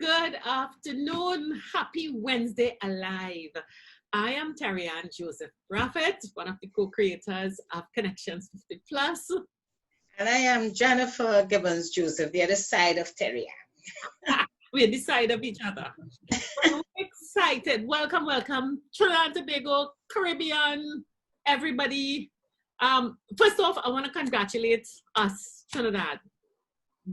Good afternoon. Happy Wednesday Alive. I am Terri-Ann Joseph Braffett, one of the co-creators of Conec-Tions 50 Plus. And I am Jennifer Gibbons Joseph, the other side of Terri-Ann. We're the side of each other. I'm excited. Welcome, welcome. Trinidad and Tobago, Caribbean, everybody. First off, I want to congratulate us, Trinidad.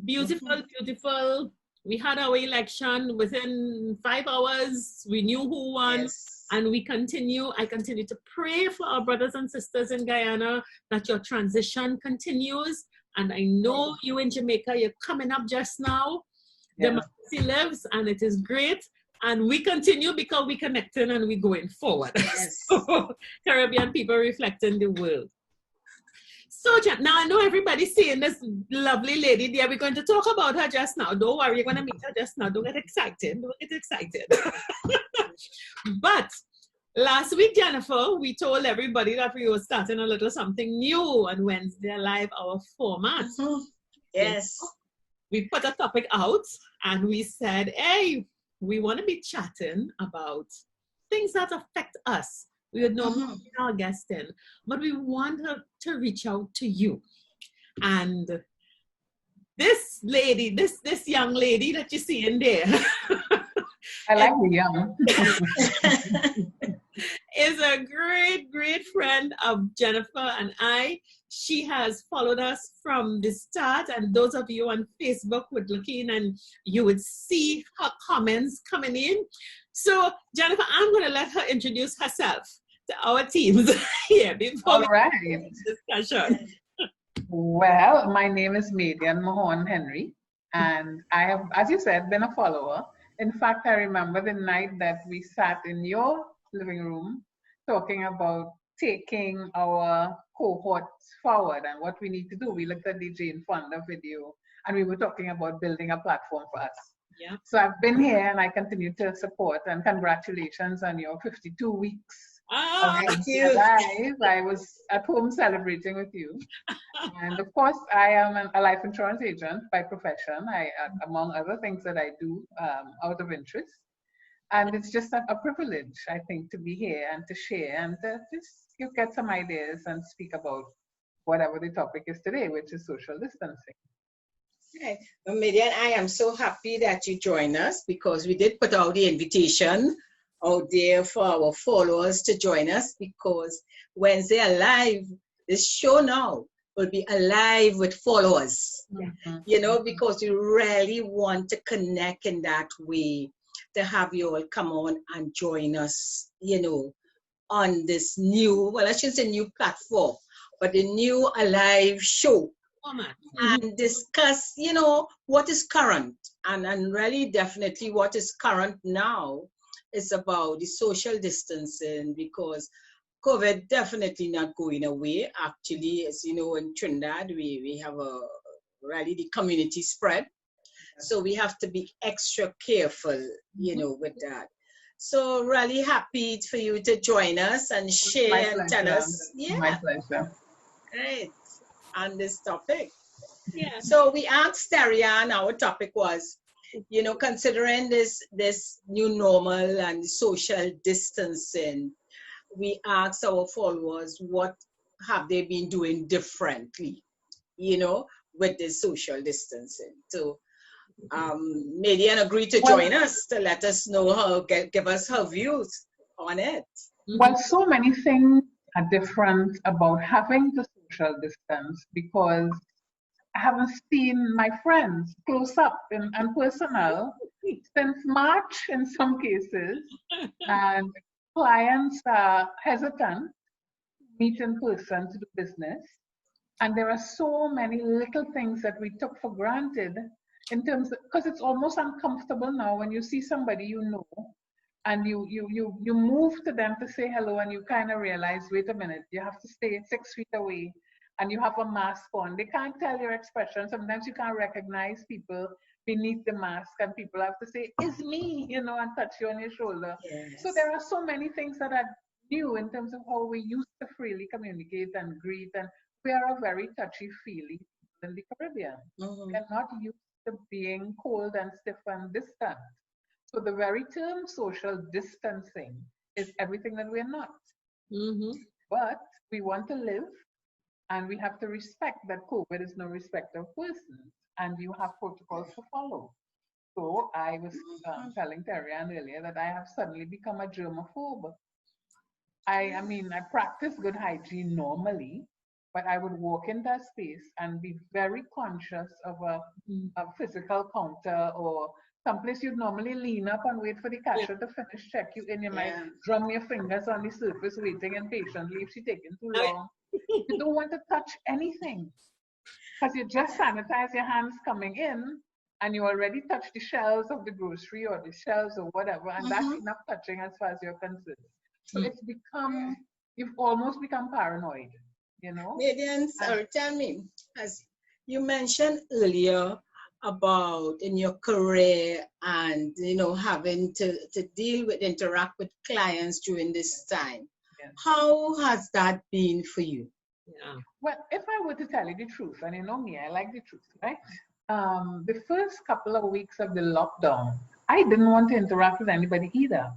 Beautiful, beautiful. We had our election within 5 hours. We knew who won. Yes. And we continue. I continue to pray for our brothers and sisters in Guyana that your transition continues. And I know you in Jamaica, you're coming up just now. Yeah. Democracy lives, and it is great. And we continue because we're connecting and we're going forward. Yes. So, Caribbean people reflecting the world. So now I know everybody's seeing this lovely lady there. We're going to talk about her just now. Don't worry, you're going to meet her just now. Don't get excited. Don't get excited. But last week, Jennifer, we told everybody that we were starting a little something new on Wednesday Live, our format. Yes. We put a topic out and we said, hey, we want to be chatting about things that affect us. We would normally bring our guest in, but we want her to reach out to you. And this lady, this young lady that you see in there, I like the young. is a great, great friend of Jennifer and I. She has followed us from the start, and those of you on Facebook would look in and you would see her comments coming in. So, Jennifer, I'm going to let her introduce herself to our teams here before All we right. start the discussion. Well, my name is Madienne Mahon-Henry, and I have, as you said, been a follower. In fact, I remember the night that we sat in your living room talking about taking our cohorts forward and what we need to do. We looked at the Jane Fonda video, and we were talking about building a platform for us. Yeah. So I've been here, and I continue to support, and congratulations on your 52 weeks. Thank you. Alive. I was at home celebrating with you. And of course, I am a life insurance agent by profession, among other things that I do out of interest. And it's just a privilege, I think, to be here and to share and to just you get some ideas and speak about whatever the topic is today, which is social distancing. Okay. Well, Madienne, I am so happy that you joined us because we did put out the invitation out there for our followers to join us, because Wednesday Alive, this show now will be alive with followers, you know, because we really want to connect in that way, to have you all come on and join us, you know, on this new, well, I shouldn't say new platform, but the new Alive show. And discuss, you know, what is current, and really definitely what is current now is about the social distancing, because COVID definitely not going away. Actually, as you know, in Trinidad, we have really the community spread. So we have to be extra careful, you know, with that. So really happy for you to join us and share and tell us. Yeah. My pleasure. Great. On this topic. Yeah. So we asked Terri-Ann, our topic was, you know, considering this new normal and social distancing, we asked our followers what have they been doing differently, you know, with this social distancing. So Madienne agreed to join us to let us know give us her views on it. Well, so many things are different about having the social distance, because I haven't seen my friends close up and personal since March in some cases, and clients are hesitant to meet in person to do business. And there are so many little things that we took for granted in terms of, because it's almost uncomfortable now when you see somebody you know and you move to them to say hello, and you kind of realize, wait a minute, you have to stay 6 feet away and you have a mask on. They can't tell your expression. Sometimes you can't recognize people beneath the mask, and people have to say, it's me, you know, and touch you on your shoulder. Yes. So there are so many things that are new in terms of how we used to freely communicate and greet, and we are a very touchy-feely people in the Caribbean. We're not used to being cold and stiff and distant. So the very term social distancing is everything that we're not. Mm-hmm. But we want to live, and we have to respect that COVID is no respect of persons, and you have protocols to follow. So I was telling Terri-Ann earlier that I have suddenly become a germaphobe. I mean, I practice good hygiene normally, but I would walk into a space and be very conscious of a physical counter or someplace you'd normally lean up and wait for the cashier to finish check you in. You might drum your fingers on the surface waiting impatiently if she's taking too long. You don't want to touch anything because you just sanitize your hands coming in and you already touch the shelves of the grocery or the shelves or whatever, and that's enough touching as far as you're concerned. So it's become, you've almost become paranoid, you know? Madienne, sorry, tell me, as you mentioned earlier about in your career and, you know, having to deal with, interact with clients during this time. Yes. How has that been for you? Yeah. Well, if I were to tell you the truth, and you know me, I like the truth, right? The first couple of weeks of the lockdown, I didn't want to interact with anybody either.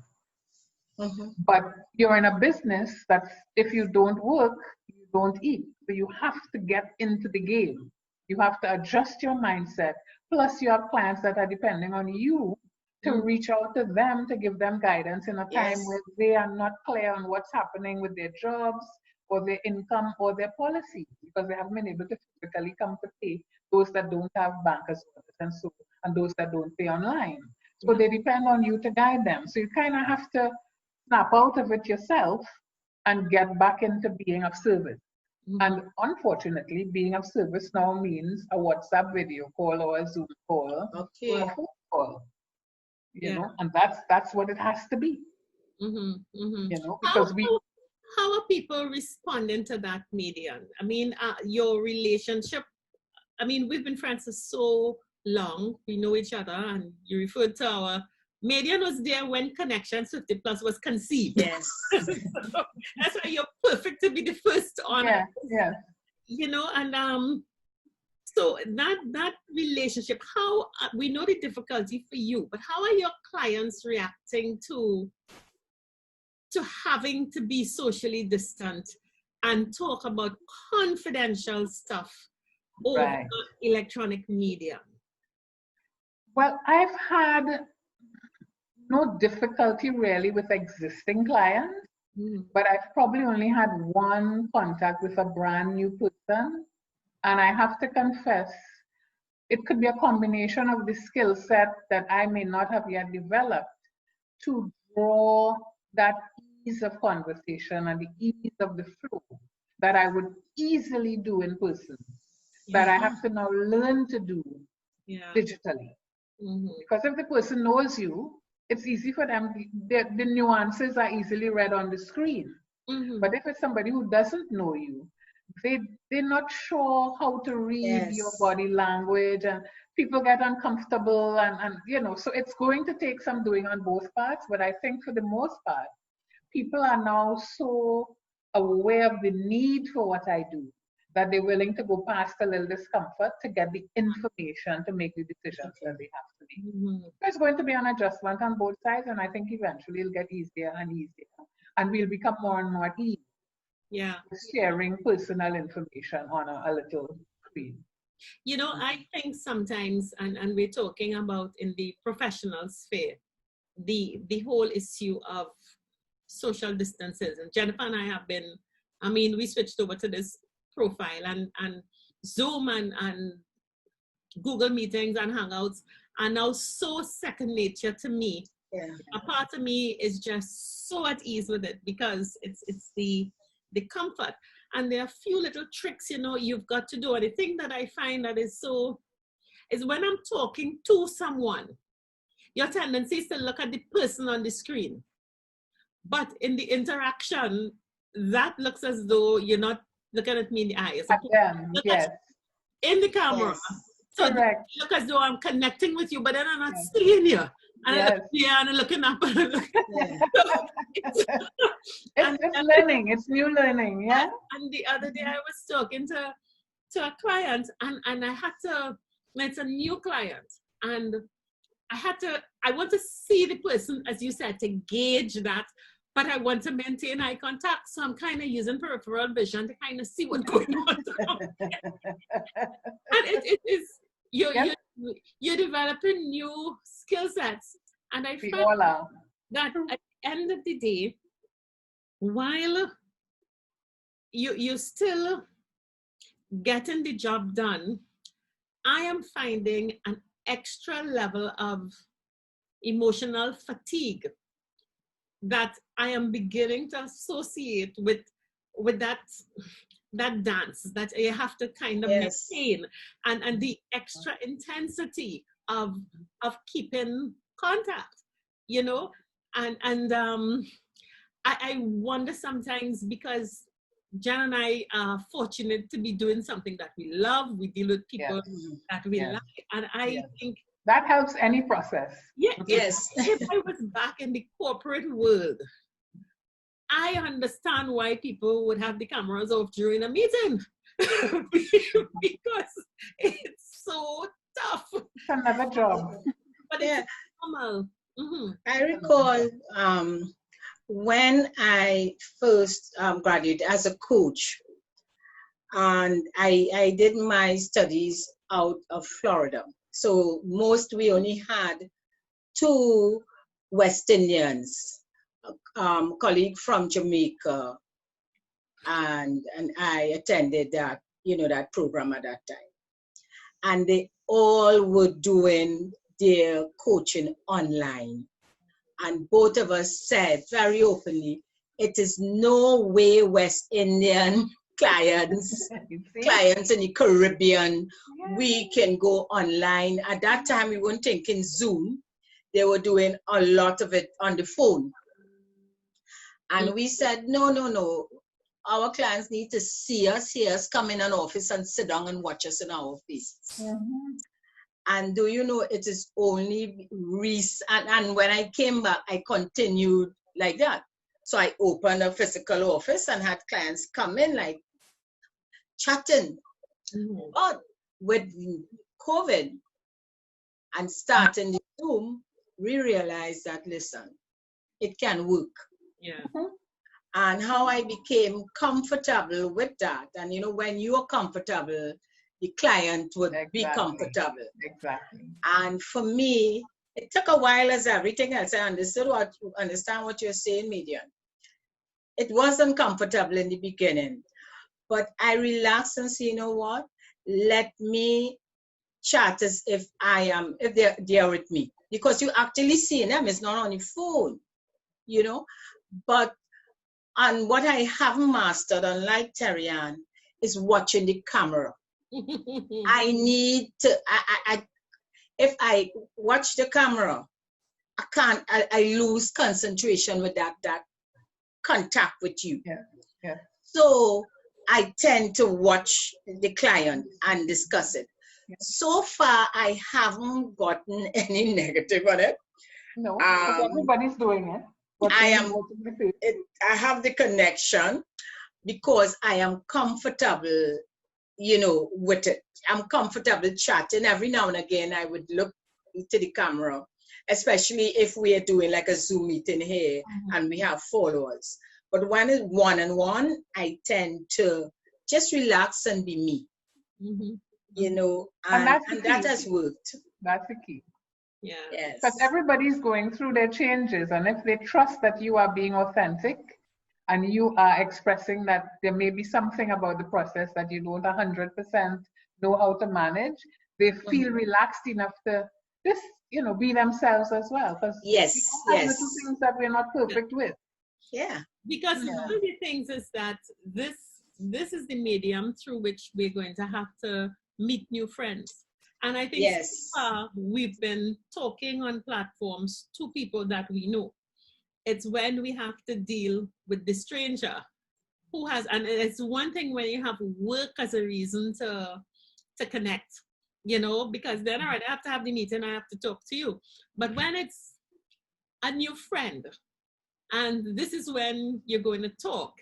But you're in a business that if you don't work, you don't eat. So you have to get into the game. You have to adjust your mindset. Plus, you have clients that are depending on you to reach out to them, to give them guidance in a time where they are not clear on what's happening with their jobs or their income or their policies, because they haven't been able to physically come to pay those that don't have bankers and so, and those that don't pay online. So they depend on you to guide them. So you kind of have to snap out of it yourself and get back into being of service. And unfortunately, being of service now means a WhatsApp video call or a Zoom call or a phone call. You know, and that's what it has to be. You know, because how are people responding to that, Madienne? I mean, your relationship. I mean, we've been friends for so long. We know each other, and you referred to our. Madienne was there when Conec-Tions 50 Plus was conceived. Yes. That's why you're perfect to be the first on. Yeah. You know, and so that relationship, how we know the difficulty for you, but how are your clients reacting to having to be socially distant and talk about confidential stuff over electronic media? Well, I've had no difficulty really with existing clients, but I've probably only had one contact with a brand new person. And I have to confess, it could be a combination of the skill set that I may not have yet developed to draw that ease of conversation and the ease of the flow that I would easily do in person, that I have to now learn to do digitally. Because if the person knows you, it's easy for them, the nuances are easily read on the screen. But if it's somebody who doesn't know you, they're not sure how to read your body language, and people get uncomfortable and you know, so it's going to take some doing on both parts. But I think for the most part, people are now so aware of the need for what I do that they're willing to go past a little discomfort to get the information to make the decisions that they have to make. So it's going to be an adjustment on both sides, and I think eventually it'll get easier and easier, and we'll become more and more at ease. Sharing personal information on a little screen. You know, I think sometimes, and we're talking about in the professional sphere, the whole issue of social distances. And Jennifer and I have been, I mean, we switched over to this profile, and Zoom and Google meetings and Hangouts are now so second nature to me. A part of me is just so at ease with it because it's the comfort, and there are a few little tricks, you know, you've got to do. And the thing that I find that is when I'm talking to someone, your tendency is to look at the person on the screen, but in the interaction, that looks as though you're not looking at me in the eyes. In the camera. So look as though I'm connecting with you, but then I'm not seeing you. And I look here and I'm looking up. It's learning. It's new learning, And the other day I was talking to a client, and I had to, it's a new client, and I want to see the person, as you said, to gauge that, but I want to maintain eye contact. So I'm kind of using peripheral vision to kind of see what's going on. And it is, you're developing new skill sets. And I found that at the end of the day, while you're still getting the job done, I am finding an extra level of emotional fatigue that I am beginning to associate with that dance that you have to kind of maintain, and the extra intensity of keeping contact, you know, and I wonder sometimes, because Jen and I are fortunate to be doing something that we love. We deal with people that we like, and I think that helps any process. If I was back in the corporate world, I understand why people would have the cameras off during a meeting because it's so tough. It's another job. But it's normal. Mm-hmm. I recall when I first graduated as a coach, and I did my studies out of Florida. So we only had 2 West Indians, colleague from Jamaica, and I attended that, that program at that time. And they all were doing their coaching online. And both of us said very openly, it is no way West Indian clients in the Caribbean, we can go online. At that time, we weren't thinking Zoom. They were doing a lot of it on the phone. And we said, no. Our clients need to see us, hear us, come in an office and sit down and watch us in our faces. Mm-hmm. And do you know, it is only recent, and when I came back, I continued like that. So I opened a physical office and had clients come in like chatting. Mm-hmm. But with COVID and starting the Zoom, we realized that, listen, it can work. Yeah. And how I became comfortable with that. And when you are comfortable, the client would be comfortable. Exactly. And for me, it took a while, as everything else. I understand what you're saying, Madienne. It wasn't comfortable in the beginning, but I relaxed and said, you know what? Let me chat as if they're there with me, because you actually see them. It's not on the phone, But and what I haven't mastered, unlike Terri-Ann, is watching the camera. I need to, if I watch the camera, I lose concentration with that contact with you. Yeah. So I tend to watch the client and discuss it. Yeah. So far, I haven't gotten any negative on it. No, because everybody's doing it. I have the connection because I am comfortable, with it. I'm comfortable chatting. Every now and again, I would look to the camera, especially if we are doing like a Zoom meeting here and we have followers. But when it's one-on-one, I tend to just relax and be me, and that has worked. That's the key. Yeah. Yes. Because everybody's going through their changes, and if they trust that you are being authentic and you are expressing that there may be something about the process that you don't 100% know how to manage, they feel relaxed enough to just, be themselves as well. Because little things that we're not perfect with. Yeah. Because one of the things is that this is the medium through which we're going to have to meet new friends. And I think so far we've been talking on platforms to people that we know. It's when we have to deal with the stranger who has, and it's one thing when you have work as a reason to connect, because then I have to have the meeting, I have to talk to you. But when it's a new friend, and this is when you're going to talk,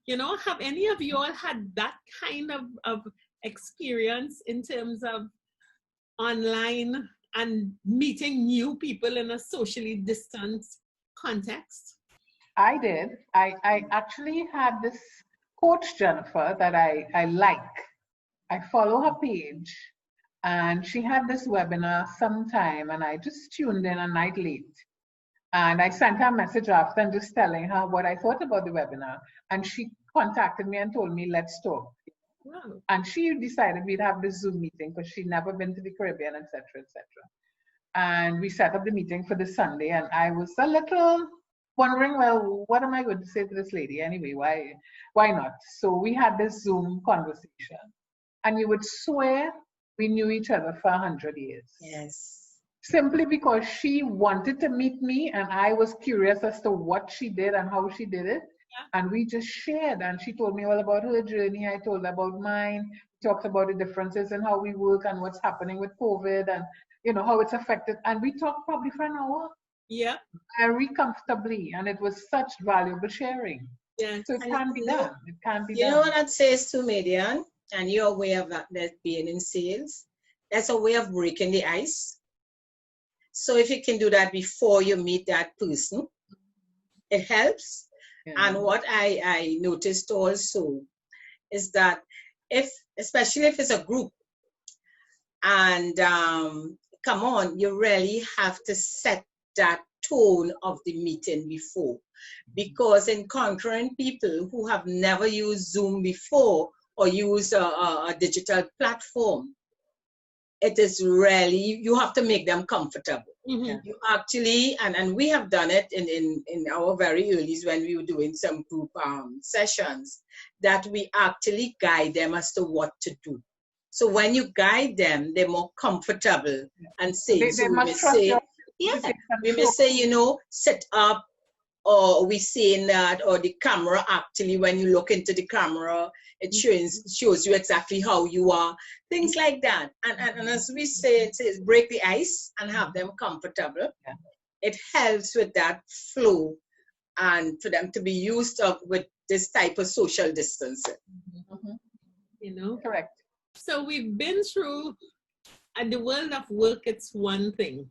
have any of you all had that kind of experience in terms of online and meeting new people in a socially distant context? I did. I actually had this coach, Jennifer, that I like. I follow her page, and she had this webinar sometime, and I just tuned in a night late. And I sent her a message after and just telling her what I thought about the webinar. And she contacted me and told me, let's talk. Wow. And she decided we'd have this Zoom meeting because she'd never been to the Caribbean, etc., etc. And we set up the meeting for this Sunday, and I was a little wondering, well, what am I going to say to this lady anyway? Why not? So we had this Zoom conversation, and you would swear we knew each other for 100 years. Yes. Simply because she wanted to meet me, and I was curious as to what she did and how she did it. Yeah. And we just shared, and she told me all about her journey. I told her about mine, talked about the differences in how we work and what's happening with COVID and, you know, how it's affected. And we talked probably for an hour. Yeah. Very comfortably. And it was such valuable sharing. Yeah. So it can be done. It can be done. You know what I'd say to Madienne, and your way of that being in sales, that's a way of breaking the ice. So if you can do that before you meet that person, it helps. Yeah. And what I noticed also is that especially if it's a group, and come on, you really have to set that tone of the meeting before. Because encountering people who have never used Zoom before or used a digital platform, it is really, you have to make them comfortable. Mm-hmm. You actually, and we have done it in our very earlys when we were doing some group sessions, that we actually guide them as to what to do. So when you guide them, they're more comfortable and say, so we may say, we may say, you know, sit up, or we saying that, or the camera actually, when you look into the camera, it shows you exactly how you are, things like that. And as we say, it says break the ice and have them comfortable. Yeah. It helps with that flow and for them to be used up with this type of social distancing. Mm-hmm. You know? Correct. So we've been through, and the world of work, it's one thing,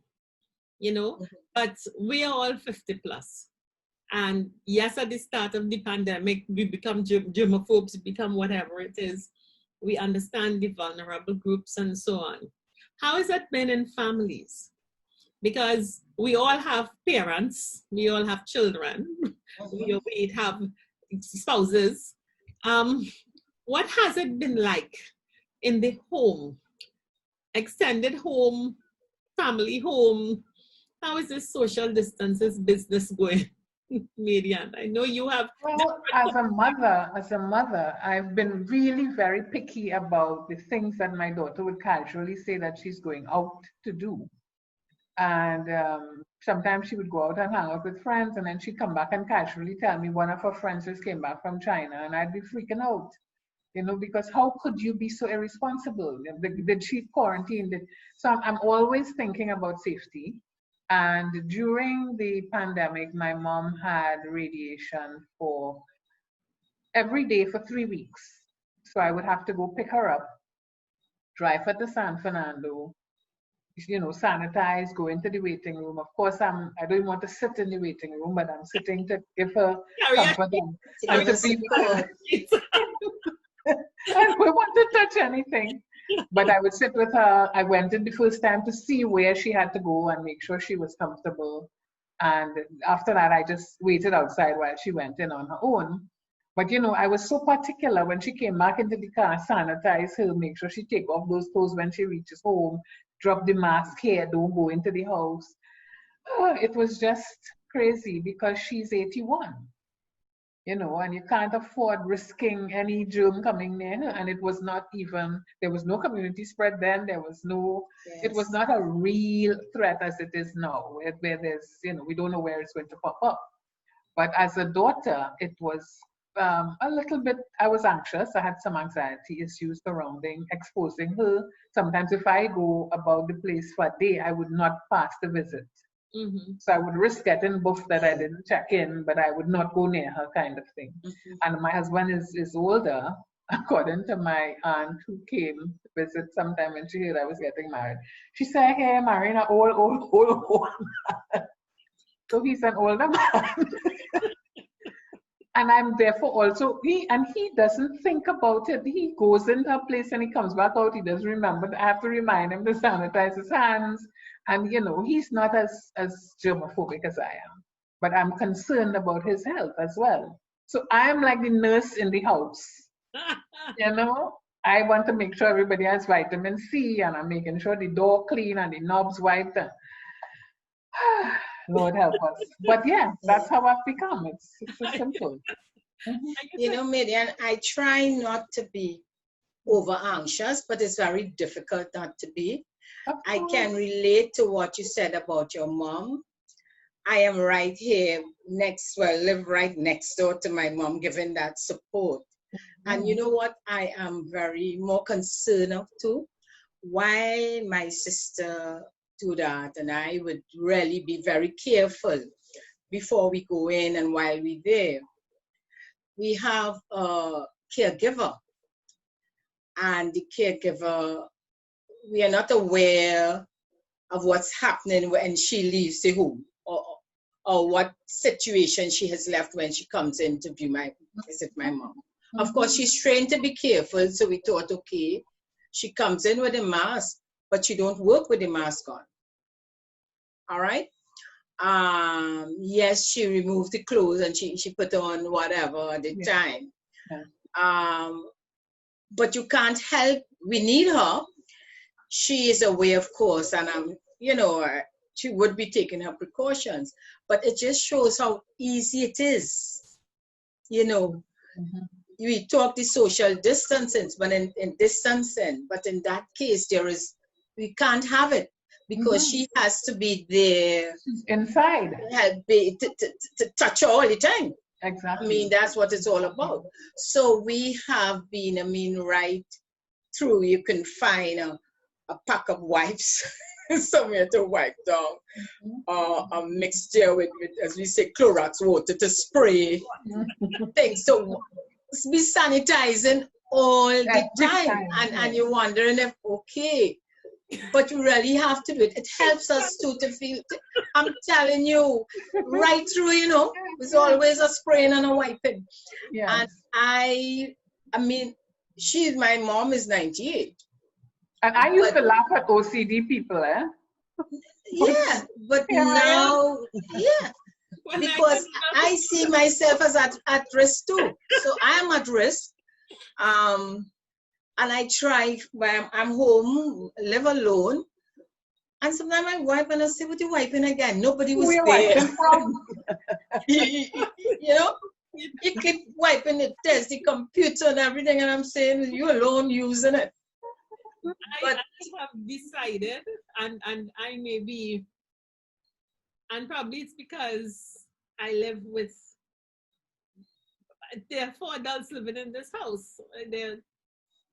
you know, mm-hmm. but we are all 50 plus. And yes, at the start of the pandemic, we become germophobes, become whatever it is. We understand the vulnerable groups and so on. How has that been in families? Because we all have parents, we all have children, we have spouses. What has it been like in the home, extended home, family home? How is this social distances business going? Madienne, I know you have. Well, as a mother, I've been really very picky about the things that my daughter would casually say that she's going out to do. And sometimes she would go out and hang out with friends, and then she'd come back and casually tell me one of her friends just came back from China, and I'd be freaking out, you know, because how could you be so irresponsible? Did she quarantine? So I'm always thinking about safety. And during the pandemic, my mom had radiation for every day for 3 weeks. So I would have to go pick her up, drive her to San Fernando, you know, sanitize, go into the waiting room. Of course, I don't want to sit in the waiting room, but I'm sitting to give her comfort and to be with her. And we want to touch anything. But I would sit with her. I went in the first time to see where she had to go and make sure she was comfortable. And after that, I just waited outside while she went in on her own. But, you know, I was so particular when she came back into the car, sanitize her, make sure she take off those clothes when she reaches home, drop the mask here, don't go into the house. It was just crazy because she's 81. You know, and you can't afford risking any germ coming near her. And it was not even, there was no community spread then. There was no, It was not a real threat as it is now, where there's, you know, we don't know where it's going to pop up. But as a daughter, it was a little bit, I was anxious. I had some anxiety issues surrounding exposing her. Sometimes if I go about the place for a day, I would not pass the visit. Mm-hmm. So I would risk getting buff that I didn't check in, but I would not go near her, kind of thing. Mm-hmm. And my husband is older, according to my aunt who came to visit sometime when she heard I was getting married. She said, hey, marrying an old man. So he's an older man. And I'm therefore also, he doesn't think about it. He goes into a place and he comes back out. He doesn't remember. I have to remind him to sanitize his hands. And, he's not as germophobic as I am. But I'm concerned about his health as well. So I'm like the nurse in the house. I want to make sure everybody has vitamin C, and I'm making sure the door clean and the knobs wiped. Lord help us. But yeah, that's how I've become. It's so simple. Madienne, I try not to be over anxious, but it's very difficult not to be. I can relate to what you said about your mom. I am right here live right next door to my mom, giving that support. And you know what I am very more concerned of too? Why my sister do that, and I would really be very careful before we go in and while we're there. We have a caregiver, and the caregiver, we are not aware of what's happening when she leaves the home, or what situation she has left when she comes in to visit my mom. Of course, she's trained to be careful, so we thought, okay, she comes in with a mask, but she don't work with the mask on. All right? Yes, she removed the clothes and she put on whatever at the time. Yeah. But you can't help. We need her. She is aware, of course, and she would be taking her precautions. But it just shows how easy it is. We talk the social distancing, but in distancing, but in that case, we can't have it. Because she has to be there inside, to touch her all the time. Exactly. That's what it's all about. So we have been, right through. You can find a pack of wipes somewhere to wipe down, a mixture with, as we say, Clorox water to spray things. So be sanitizing all the time, and you're wondering if but you really have to do it. It helps us to feel. I'm telling you, right through, there's always a spraying and a wiping. Yes. And my mom is 98. And I used to laugh at OCD people, eh? Yeah, but now, because I see myself as at risk too. So I'm at risk. And I try when I'm home, live alone. And sometimes I wipe and I say, what are you wiping again? Nobody was there. You keep wiping the test, the computer and everything, and I'm saying, you alone using it. I have decided, and I may be, and probably it's because I live with, there are 4 adults living in this house. They're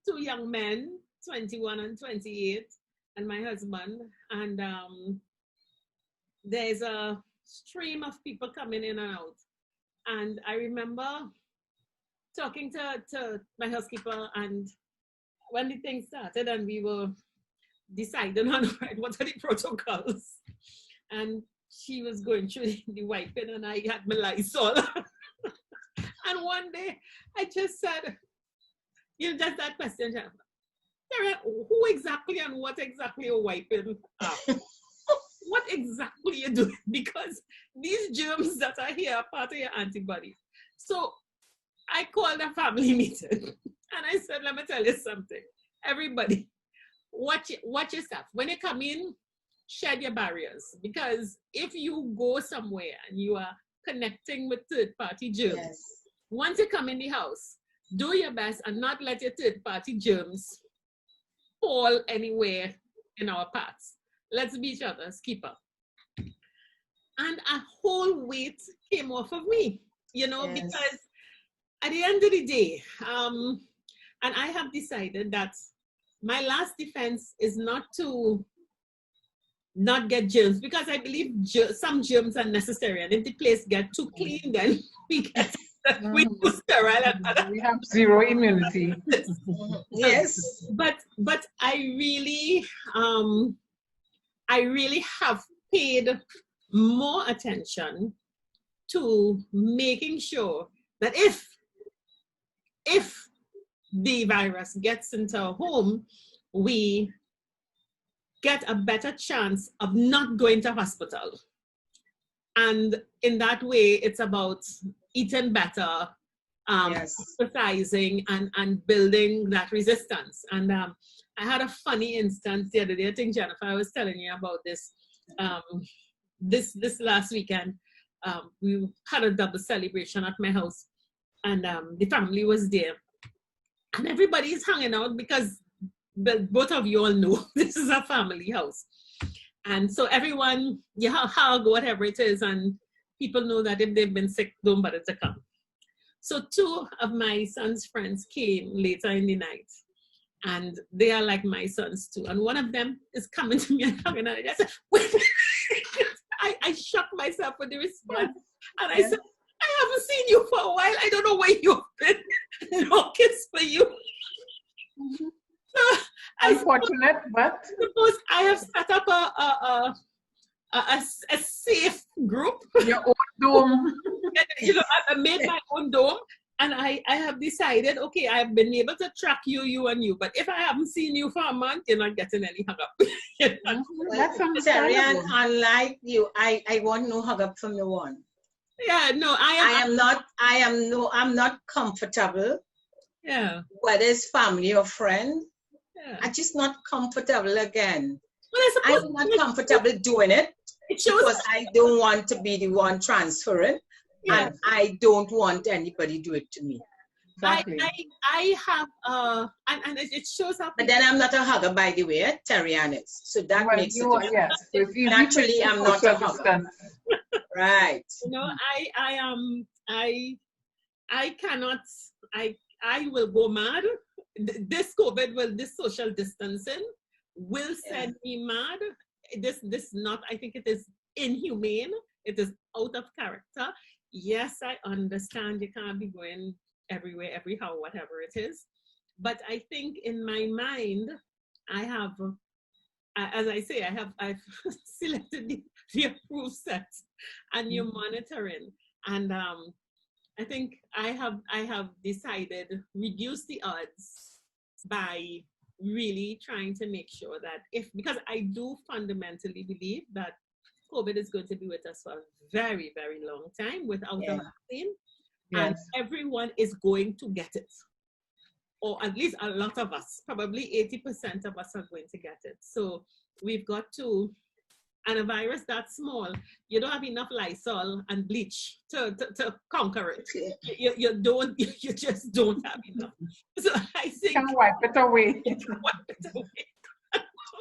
2 young men, 21 and 28, and my husband. And there's a stream of people coming in and out. And I remember talking to my housekeeper, and when the thing started and we were deciding on what are the protocols, and she was going through the wiping and I had my Lysol. And one day I just said, just that question, Terri-Ann, who exactly and what exactly are wiping up? What exactly are you doing? Because these germs that are here are part of your antibody. So I called a family meeting and I said, let me tell you something. Everybody, watch yourself. When you come in, shed your barriers. Because if you go somewhere and you are connecting with third-party germs, once you come in the house, do your best and not let your third-party germs fall anywhere in our paths. Let's be each other's keeper. And a whole weight came off of me, because at the end of the day, and I have decided that my last defense is not to not get germs, because I believe some germs are necessary. And if the place gets too clean, then we get We do sterile and other. We have zero immunity. Yes. But I really have paid more attention to making sure that if the virus gets into our home, we get a better chance of not going to hospital. And in that way, it's about eating better, exercising, and building that resistance. And I had a funny instance the other day. I think, Jennifer, I was telling you about this this last weekend. We had a double celebration at my house, and the family was there. And everybody's hanging out because both of you all know this is a family house. And so everyone, you hug, whatever it is, and people know that if they've been sick, don't bother to come. So two of my son's friends came later in the night, and they are like my sons too. And one of them is coming to me and hugging, and I said, wait. I shocked myself with the response. And I said, I haven't seen you for a while. I don't know where you've been. No kiss for you. So unfortunate, but suppose I have set up a safe group. Your own dome. You know, I made my own dome, and I have decided, okay, I've been able to track you, but if I haven't seen you for a month, you're not getting any hug up. That's Terri-Ann, unlike you, I want no hug up from the one. Yeah, no, I'm not comfortable. Yeah. Whether it's family or friend, yeah. I'm just not comfortable again. Well, I'm not comfortable doing it because I don't want to be the one transferring, and I don't want anybody do it to me. Exactly. I have and it shows up. But then I'm not a hugger, by the way. Terri-Ann is, so that makes it. Yes. Naturally, I'm not a hugger. Right. You know, I cannot. I will go mad. This COVID this social distancing will send me mad. This not. I think it is inhumane. It is out of character. Yes, I understand you can't be going everywhere, everyhow, whatever it is. But I think in my mind, I have, as I say, I've selected the approved set, and you're monitoring. And I think I have decided reduce the odds by really trying to make sure that because I do fundamentally believe that COVID is going to be with us for a very, very long time without a vaccine. And everyone is going to get it. Or at least a lot of us, probably 80% of us are going to get it. So we've got to, and a virus that small, you don't have enough Lysol and bleach to conquer it. You just don't have enough. So I think you can wipe it away.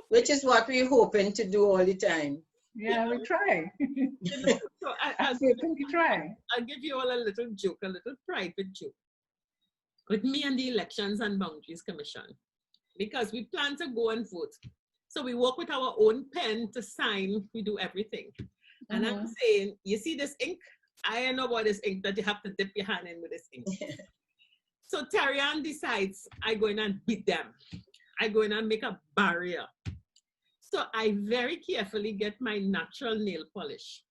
Which is what we're hoping to do all the time. Yeah, we try. So we try. I'll give you all a little joke, a little private joke. With me and the Elections and Boundaries Commission, because we plan to go and vote. So we work with our own pen to sign, we do everything. And I'm saying, you see this ink? I know about this ink that you have to dip your hand in with this ink. So Terri-Ann decides I go in and beat them. I go in and make a barrier. So I very carefully get my natural nail polish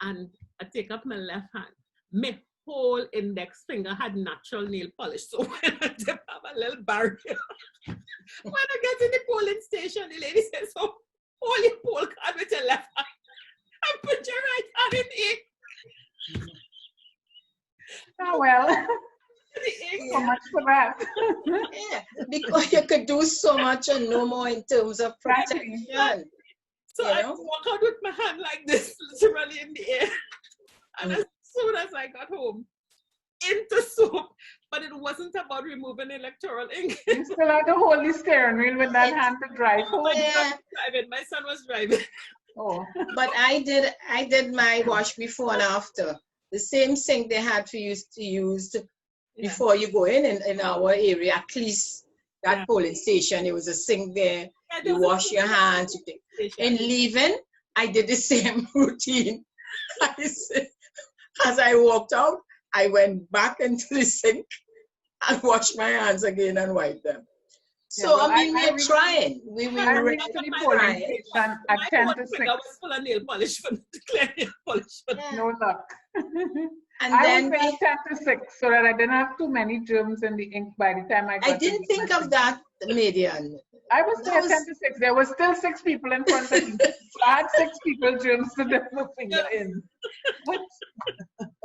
and I take up my left hand. My whole index finger had natural nail polish. So when I dip up a little barrier, when I get in the polling station, the lady says, so hold your poll card with your left hand and put your right hand in the ink. Oh, well. So much for that. Yeah, because you could do so much and no more in terms of protection. So I walk out with my hand like this, literally in the air. And as soon as I got home, into soap. But it wasn't about removing electoral ink. You still had to hold the steering wheel with that hand to drive home. Yeah. My son was driving. Oh. But I did my wash before and after. The same sink they had for you to use before you go in our area, at least that polling station, there was a sink there. You wash your hands. In leaving, I did the same routine. As I walked out, I went back into the sink and washed my hands again and wiped them. So, Yeah, well, I mean, we're trying. We I were reached the polling station at My 10 whole to 6. finger was full of nail polish for to clear nail polish. No luck. And I then was there 10 to 6 so that I didn't have too many germs in the ink by the time I got I didn't think of that, Madienne. I was there 10 to 6. There were still 6 people in front of me. So I had 6 people germs to dip my finger in. What?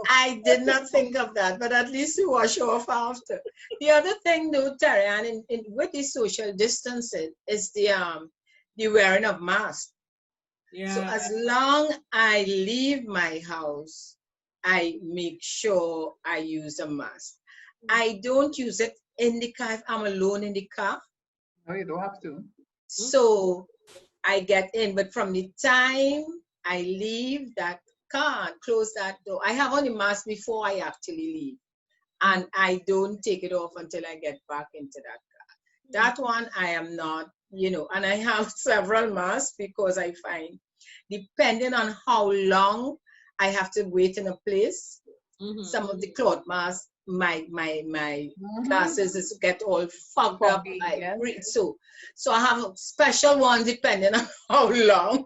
I did not think of that, but at least you wash off after. The other thing, though, Terri-Ann, with the social distancing, is the wearing of masks. Yeah. So as long I leave my house, I make sure I use a mask. I don't use it in the car if I'm alone in the car. No, you don't have to. So I get in, but from the time I leave that car and close that door, I have on the mask before I actually leave. And I don't take it off until I get back into that car. That one I am not, and I have several masks because I find, depending on how long I have to wait in a place, some of the cloth masks, my glasses get all fogged up. Yes. So I have a special one depending on how long.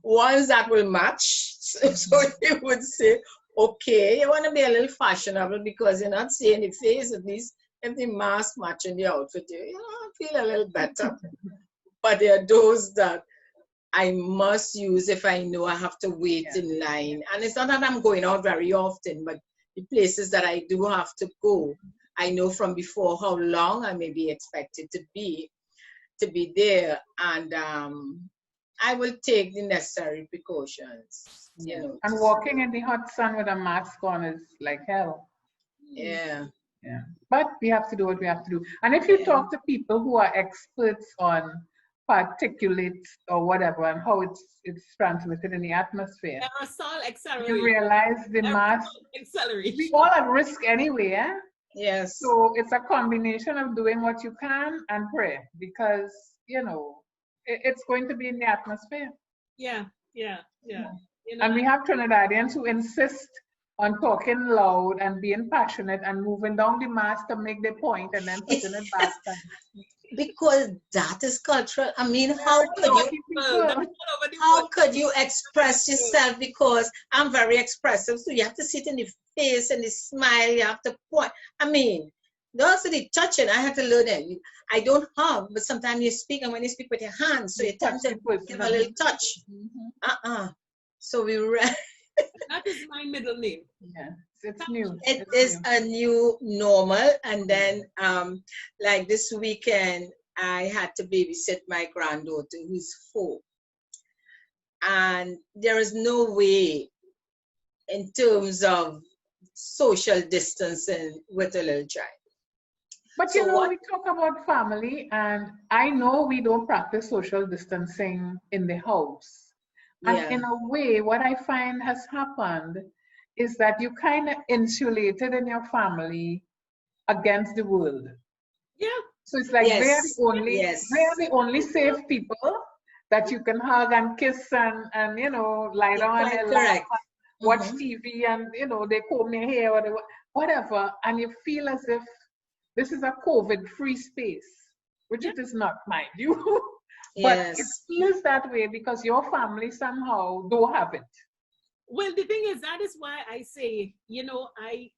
Ones that will match. So you would say, okay, you want to be a little fashionable because you're not seeing the face. At least if the mask matching the outfit, you feel a little better. But there are those that I must use if I know I have to wait in line. And it's not that I'm going out very often, but the places that I do have to go, I know from before how long I may be expected to be there. And I will take the necessary precautions, And walking in the hot sun with a mask on is like hell. Yeah. Yeah. But we have to do what we have to do. And if you talk to people who are experts on particulates or whatever and how it's transmitted in the atmosphere, Aerosol accelerate. you realize the mask, we all at risk anyway, eh? Yes. So it's a combination of doing what you can and pray because, it's going to be in the atmosphere. Yeah. And we have Trinidadians who insist on talking loud and being passionate and moving down the mask to make their point and then putting it back. Because that is cultural. I mean, how could you express yourself? Because I'm very expressive, so you have to sit in the face and the smile. You have to point. I mean, those are the touching. I had to learn it. I don't hug, but sometimes you speak, and when you speak with your hands, so you tend to give a little touch. So we read. That is my middle name. Yeah, it's new. It is a new normal. And then, like this weekend, I had to babysit my granddaughter who's 4. And there is no way in terms of social distancing with a little child. But we talk about family, and I know we don't practice social distancing in the house. And in a way, what I find has happened is that you kind of insulated in your family against the world. Yeah. So it's like they're the only safe people that you can hug and kiss and lie down on their lap, watch TV, and they comb your hair or whatever, and you feel as if this is a COVID-free space, which it is not, mind you. But it feels that way because your family somehow don't have it. Well, the thing is, that is why I say, I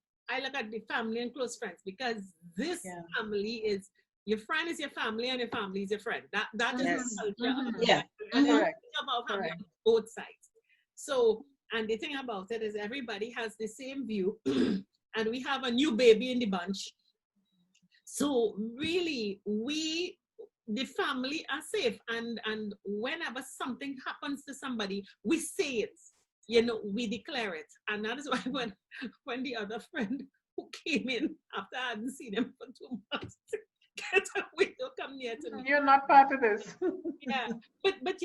look at the family and close friends, because this family is, your friend is your family and your family is your friend. That is the culture. About family on both sides. So, and the thing about it is everybody has the same view and we have a new baby in the bunch. So really, the family are safe, and whenever something happens to somebody, we say it, we declare it. And that is why when the other friend who came in after I hadn't seen him for 2 months, get away, don't come near to me. You're not part of this. Yeah, but I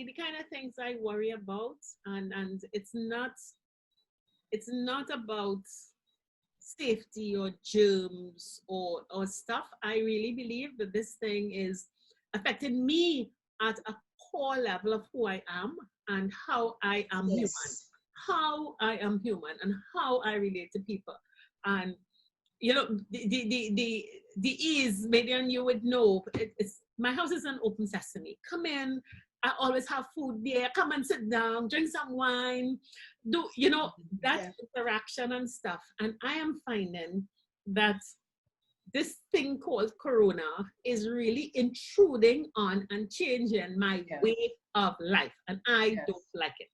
the kind of things I worry about, and it's not about safety or germs or stuff. I really believe that this thing is affecting me at a core level of who I am and how I am human. how I am human and how I relate to people. And you know, the ease, Madienne, you would know, it's my house is an open sesame. Come in, I always have food there. Come and sit down, drink some wine, do, you know, that interaction and stuff. And I am finding that this thing called Corona is really intruding on and changing my way of life. And I don't like it.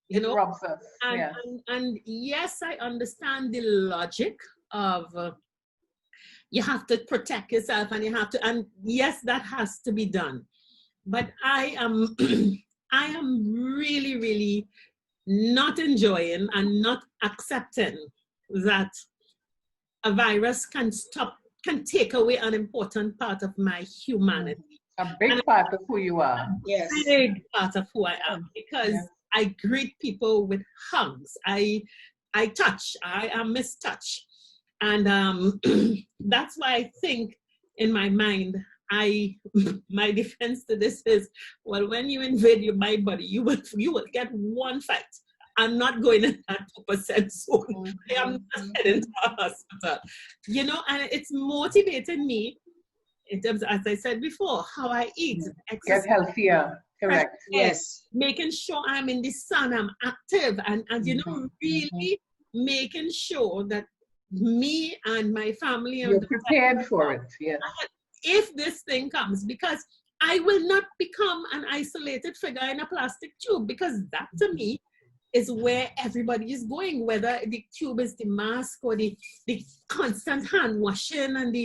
You know, robs us. And yes, I understand the logic of you have to protect yourself and you have to, and yes, that has to be done. But I am I am really, really not enjoying and not accepting that a virus can take away an important part of my humanity. A big part of who you are. Yes. A big part of who I am, because I greet people with hugs. I touch. I am Miss Touch. And that's why I think in my mind, my defense to this is, well, when you invade my body, you will get one fight. I'm not going in that 2% zone. I am not heading to a hospital. You know, and it's motivating me in terms of, as I said before, how I eat. Get healthier. Correct. Yes. Making sure I'm in the sun, I'm active, and you know, really making sure that me and my family you're prepared for it. Yeah. If this thing comes, because I will not become an isolated figure in a plastic tube, because that to me is where everybody is going, whether the tube is the mask or the constant hand washing, and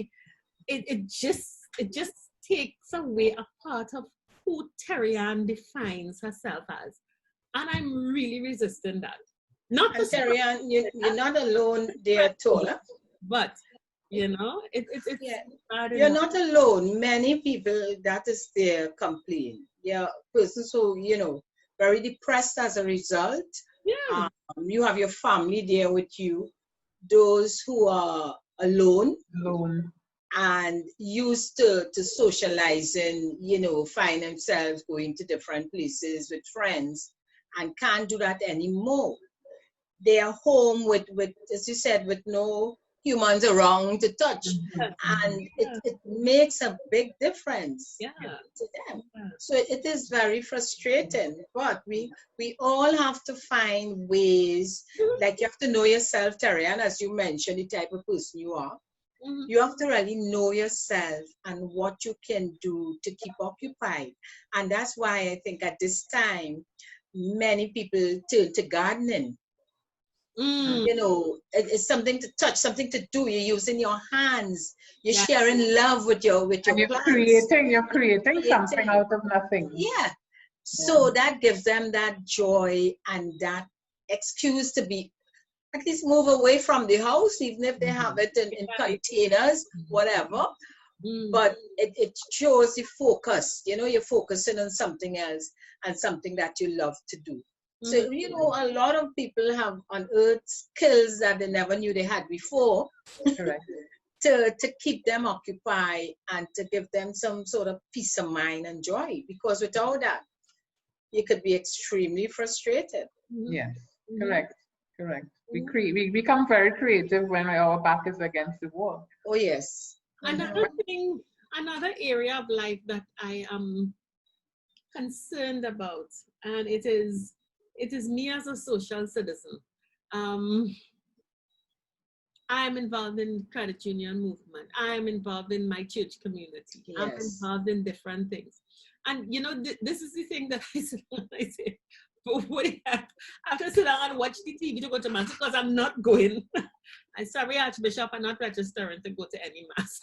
it just takes away a part of who Terri-Ann defines herself as. And I'm really resisting that. Not and Terri-Ann, you're not alone there at all. But, you know, it's you're not alone. Many people, that is their complaint. Yeah, persons who, you know, very depressed as a result. Yeah. You have your family there with you. Those who are alone. And used to socializing, you know, find themselves going to different places with friends and can't do that anymore. They are home with, as you said, with no humans around to touch. And it makes a big difference to them. So it is very frustrating, but we all have to find ways, like you have to know yourself, Terri-Ann, as you mentioned, the type of person you are. You have to really know yourself and what you can do to keep occupied. And that's why I think at this time, many people turn to gardening. You know, it's something to touch, something to do. You're using your hands. You're sharing love with your and you're plants. You're creating something out of nothing. Yeah. So that gives them that joy and that excuse to be, at least move away from the house, even if they have it in containers, whatever. But it shows the focus. You know, you're focusing on something else and something that you love to do. So, you know, a lot of people have unearthed skills that they never knew they had before to keep them occupied and to give them some sort of peace of mind and joy. Because without that, you could be extremely frustrated. Yes, correct. We become very creative when our back is against the wall. Oh, yes. Another thing, another area of life that I am concerned about, and it is me as a social citizen. I am involved in credit union movement. I am involved in my church community. Yes. I'm involved in different things. And you know, this is the thing that I say, what do you have to sit down and watch the TV to go to mass? Because I'm not going. I'm sorry, Archbishop, I'm not registering to go to any mass.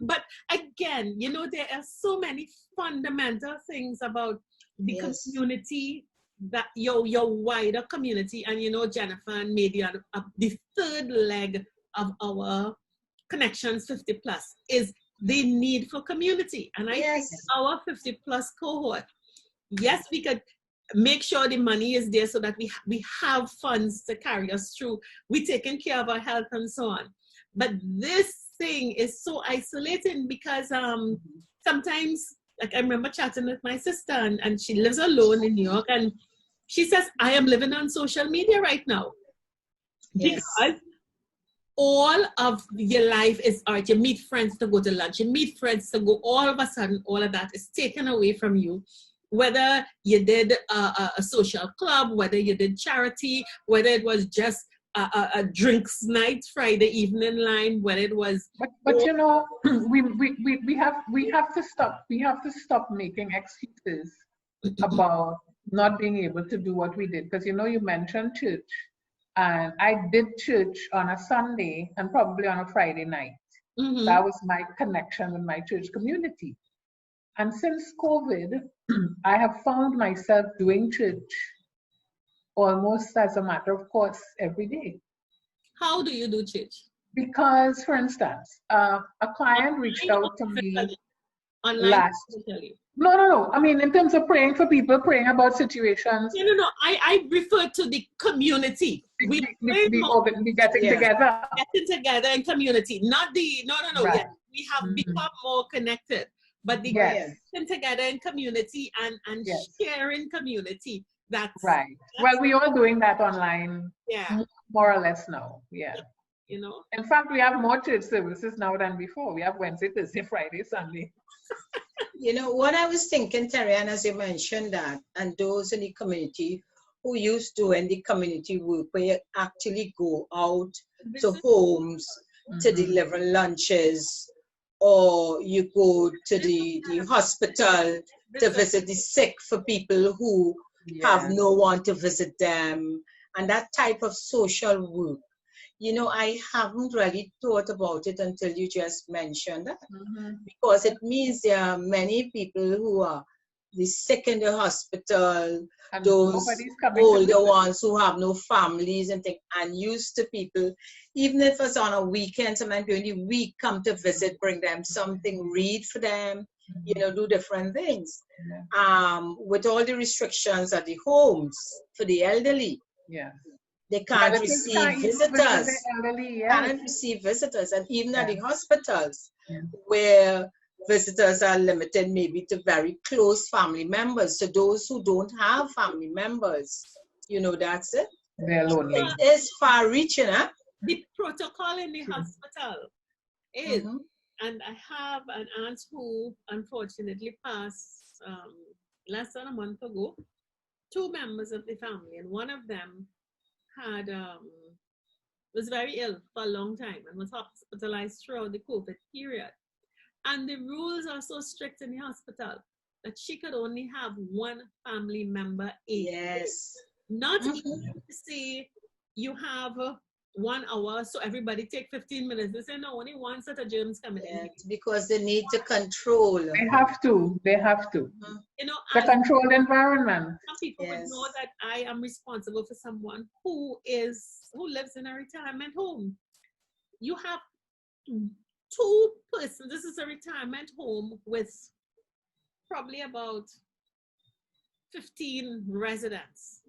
But again, you know, there are so many fundamental things about the community, that your wider community, and you know, Jennifer and Madienne, the third leg of our Conec-Tions 50 plus is the need for community. And I think our 50 plus cohort, yes, we could make sure the money is there so that we have funds to carry us through. We're taking care of our health and so on. But this thing is so isolating because sometimes, like I remember chatting with my sister and she lives alone in New York, and She says, I am living on social media right now. Yes. Because all of your life is art. You meet friends to go to lunch. You meet friends to go. All of a sudden, all of that is taken away from you. Whether you did a social club, whether you did charity, whether it was just a drinks night Friday evening line, whether it was. But you know, we have to stop making excuses about not being able to do what we did, because you know, you mentioned church, and I did church on a Sunday and probably on a Friday night. Mm-hmm. That was my connection with my church community. And since COVID, I have found myself doing church almost as a matter of course every day. How do you do church? Because, for instance, a client reached out to me online. No. I mean, in terms of praying for people, praying about situations. No. I refer to the community. We getting together. Getting together in community. Not the, no. Right. Yes, we have become more connected. But the getting together in community and sharing community. That's right. Well, we are doing that online. Yeah. More or less now. Yeah. You know. In fact, we have more church services now than before. We have Wednesday, Thursday, Friday, Sunday. You know, what I was thinking, Terri-Ann, as you mentioned that, and those in the community who used to in the community work, where you actually go out to homes to deliver lunches, or you go to the hospital to visit the sick for people who have no one to visit them, and that type of social work. You know, I haven't really thought about it until you just mentioned that, because it means there are many people who are the sick in the hospital, and those older ones who have no families and things, and used to people, even if it's on a weekend, sometimes during the week, come to visit, bring them something, read for them, you know, do different things. With all the restrictions at the homes for the elderly. Yeah. They can't receive visitors. Cannot receive visitors, and even at the hospitals, where visitors are limited maybe to very close family members. So those who don't have family members, you know, that's it. They're lonely. It is far-reaching, huh? The protocol in the hospital is, and I have an aunt who unfortunately passed less than a month ago. 2 members of the family, and one of them was very ill for a long time and was hospitalized throughout the COVID period. And the rules are so strict in the hospital that she could only have 1 family member in. Yes. Not even to say you have 1 hour, so everybody take 15 minutes. They say no, only 1 set of germs coming in. Because they need to control. They have to. You know, the controlled environment. Some people would know that I am responsible for someone who lives in a retirement home. You have 2 persons. This is a retirement home with probably about 15 residents.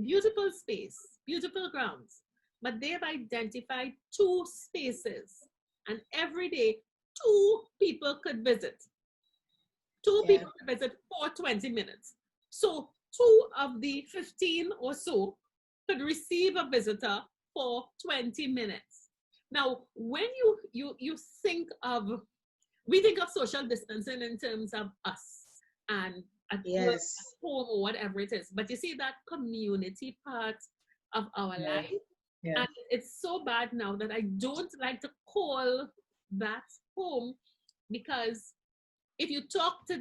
Beautiful space, beautiful grounds. But they've identified 2 spaces, and every day 2 people could visit. 2 people could visit for 20 minutes. So 2 of the 15 or so could receive a visitor for 20 minutes. Now, when you think of, we think of social distancing in terms of us and at work, at home, or whatever it is. But you see that community part of our life. Yeah. And it's so bad now that I don't like to call that home, because if you talk to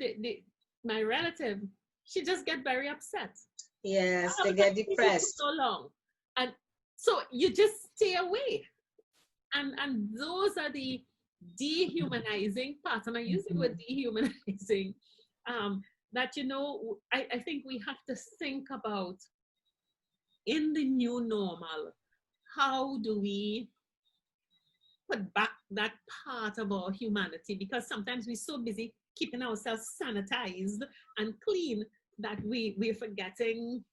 my relative, she just get very upset. Yes, they get depressed. So long. And so you just stay away. And those are the dehumanizing parts. And I use the word dehumanizing. That, you know, I think we have to think about, in the new normal, how do we put back that part of our humanity? Because sometimes we're so busy keeping ourselves sanitized and clean that we're forgetting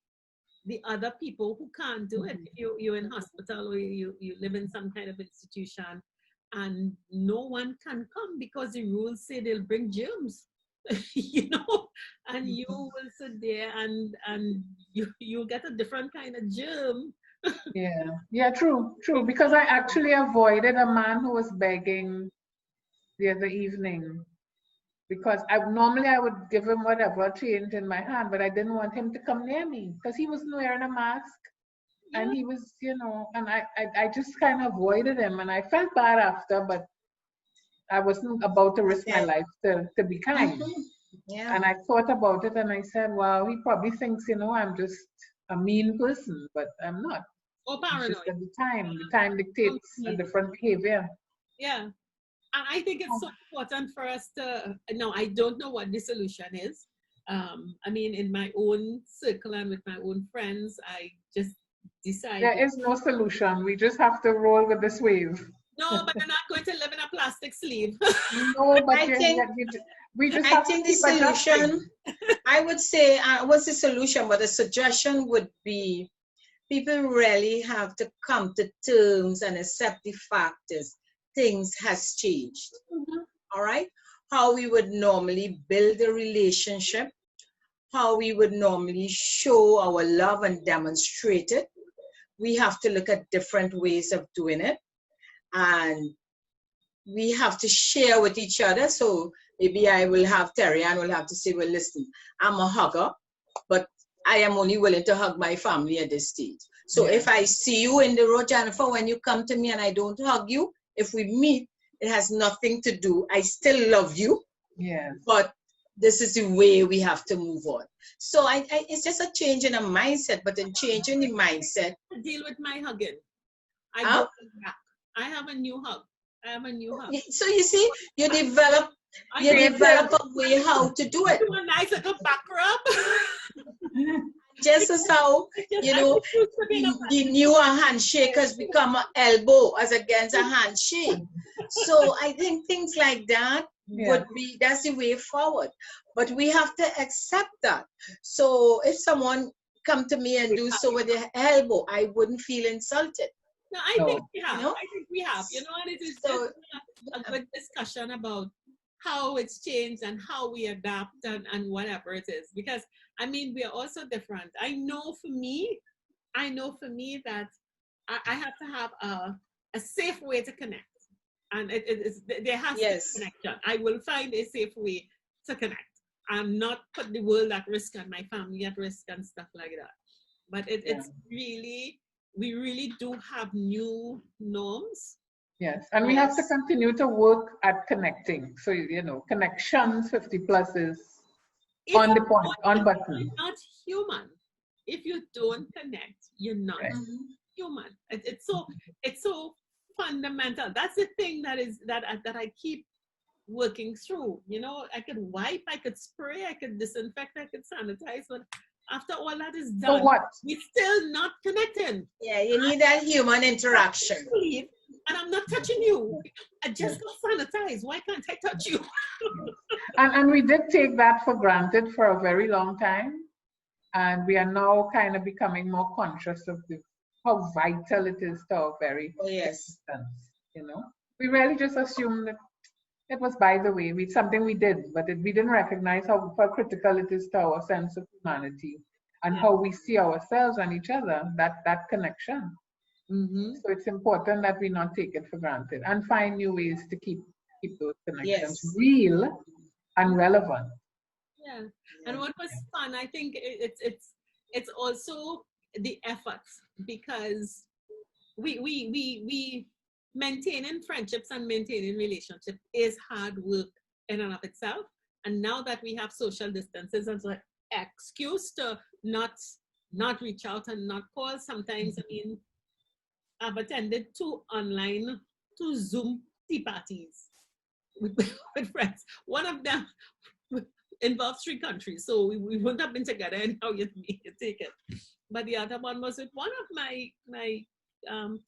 the other people who can't do it. If you're in hospital, or you live in some kind of institution, and no one can come because the rules say they'll bring germs. you know, and you will sit there and you get a different kind of germ. Yeah, true. Because I actually avoided a man who was begging the other evening because I would give him whatever change in my hand, but I didn't want him to come near me because he wasn't wearing a mask and Yeah. he was, and I just kind of avoided him and I felt bad after, but I wasn't about to risk my life to be kind. Yeah. And I thought about it and I said, wow, he probably thinks, I'm just a mean person, but I'm not. Or It's just paranoid. that the time dictates a different behavior. Yeah. And I think it's so important for us to, no, I don't know what the solution is. I mean, in my own circle and with my own friends, I just decided. There is no solution. We just have to roll with this wave. No, but you're not going to live in a plastic sleeve. No, but I think we just have to the keep adjusting. solution, I would say, what's the solution? But the suggestion would be people really have to come to terms and accept the fact is things has changed. All right? How we would normally build a relationship, how we would normally show our love and demonstrate it. We have to look at different ways of doing it. And we have to share with each other. So maybe I will have Terri-Ann will have to say, well, listen, I'm a hugger, but I am only willing to hug my family at this stage. So if I see you in the road, Jennifer, when you come to me and I don't hug you, if we meet, it has nothing to do. I still love you. Yes. But this is the way we have to move on. So it's just a change in a mindset, but in changing the mindset. Deal with my hugging. I have a new hug. So you see, you develop a way how to do it. Do a nice little back rub. Just as how, the newer handshake has become an elbow as against a handshake. So I think things like that that's the way forward. But we have to accept that. So if someone come to me and do so with their elbow, I wouldn't feel insulted. No, I think we have. And it is just a good discussion about how it's changed and how we adapt and whatever it is. Because, I mean, we are also different. I know for me that I have to have a safe way to connect. And there has to be connection. I will find a safe way to connect and not put the world at risk and my family at risk and stuff like that. But it's really, we really do have new norms. Yes, and we have to continue to work at connecting. So, Conec-Tions 50 plus is on the point, on button. You're not human. If you don't connect, you're not human. It's so fundamental. That's the thing that I keep working through. I could wipe, I could spray, I could disinfect, I could sanitize, but after all that is done, we're still not connecting. Yeah, you need that human interaction. And I'm not touching you. I just got sanitized. Why can't I touch you? and we did take that for granted for a very long time. And we are now kind of becoming more conscious of how vital it is to our very existence. We really just assumed that it was by the way, something we did, but we didn't recognize how critical it is to our sense of humanity and how we see ourselves and each other, that connection. So it's important that we not take it for granted and find new ways to keep those connections real and relevant. Yeah, and what was fun, I think it's also the efforts, because we maintaining friendships and maintaining relationships is hard work in and of itself. And now that we have social distances as an excuse to not reach out and not call, sometimes, I mean, I've attended two Zoom tea parties with friends. One of them involves 3 countries, so we wouldn't have been together anyhow. You take it. But the other one was with one of my